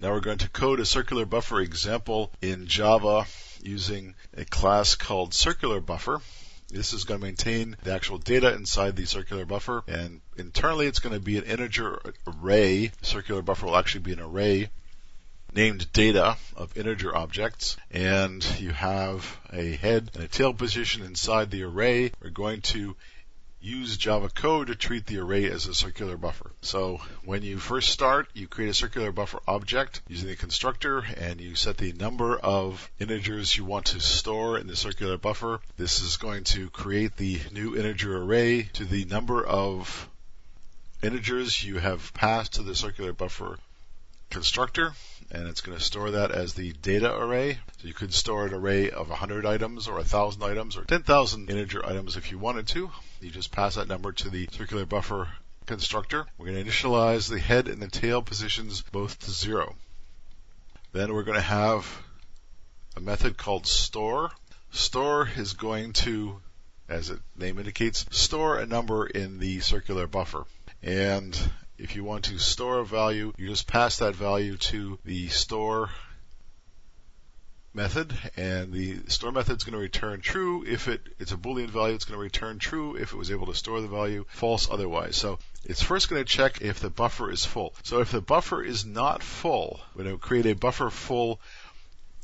Now we're going to code a circular buffer example in Java using a class called circular buffer. This is going to maintain the actual data inside the circular buffer, and internally it's going to be an integer array. The circular buffer will actually be an array named data of integer objects, and you have a head and a tail position inside the array. We're going to use Java code to treat the array as a circular buffer. So when you first start, you create a circular buffer object using the constructor, and you set the number of integers you want to store in the circular buffer. This is going to create the new integer array to the number of integers you have passed to the circular buffer constructor, and it's going to store that as the data array. So you could store an array of 100 items or 1,000 items or 10,000 integer items if you wanted to. You just pass that number to the circular buffer constructor. We're going to initialize the head and the tail positions both to 0. Then we're going to have a method called store. Store is going to, as its name indicates, store a number in the circular buffer. And if you want to store a value, you just pass that value to the store method, and the store method is going to return true if it's a Boolean value. It's going to return true if it was able to store the value, false otherwise. So it's first going to check if the buffer is full. So if the buffer is not full, we're going to create a buffer full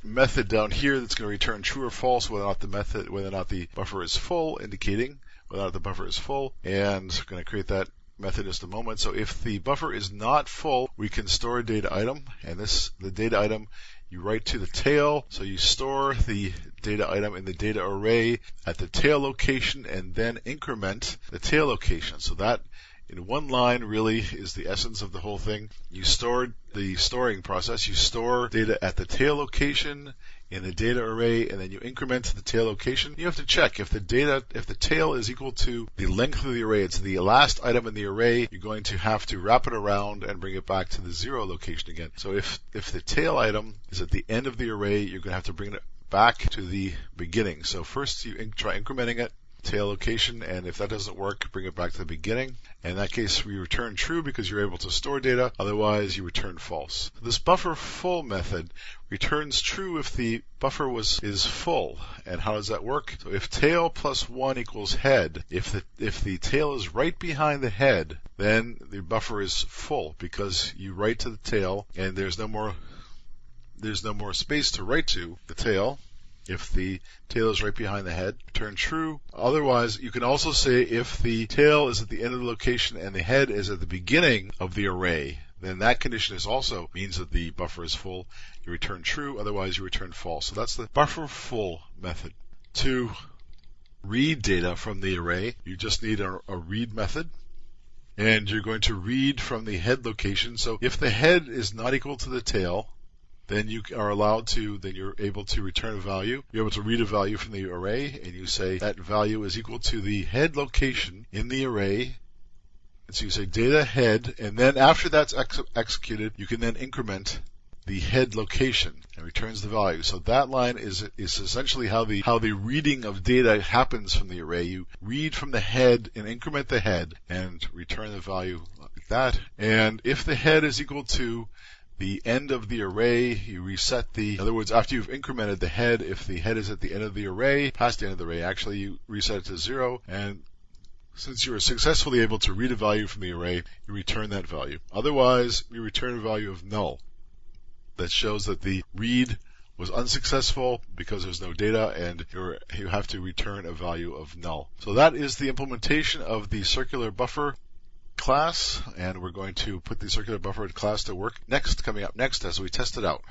method down here that's going to return true or false whether or not the buffer is full, indicating whether or not the buffer is full, and we're going to create that method in just a moment. So if the buffer is not full, we can store a data item, and the data item you write to the tail. So you store the data item in the data array at the tail location and then increment the tail location. So that in one line really is the essence of the whole thing. You store the storing process. You store data at the tail location in the data array, and then you increment the tail location. You have to check if the tail is equal to the length of the array. It's the last item in the array. You're going to have to wrap it around and bring it back to the 0 location again. So if the tail item is at the end of the array, you're going to have to bring it back to the beginning. So first you try incrementing it, tail location, and if that doesn't work, bring it back to the beginning. In that case, we return true because you're able to store data. Otherwise, you return false. This buffer full method returns true if the buffer is full. And how does that work? So if tail plus 1 equals head, if the tail is right behind the head, then the buffer is full because you write to the tail, and there's no more space to write to the tail. If the tail is right behind the head, return true. Otherwise, you can also say if the tail is at the end of the location and the head is at the beginning of the array, then that condition also means that the buffer is full. You return true, otherwise you return false. So that's the buffer full method. To read data from the array, you just need a read method, and you're going to read from the head location. So if the head is not equal to the tail, then you're able to return a value. You're able to read a value from the array, and you say that value is equal to the head location in the array. And so you say data head, and then after that's executed, you can then increment the head location and returns the value. So that line is essentially how the reading of data happens from the array. You read from the head and increment the head and return the value like that. And if the head is equal to the end of the array, you reset in other words, after you've incremented the head, if the head is at the end of the array, past the end of the array, actually you reset it to 0, and since you were successfully able to read a value from the array, you return that value. Otherwise, you return a value of null. That shows that the read was unsuccessful because there's no data, and you have to return a value of null. So that is the implementation of the circular buffer class, and we're going to put the circular buffer class to work coming up next as we test it out.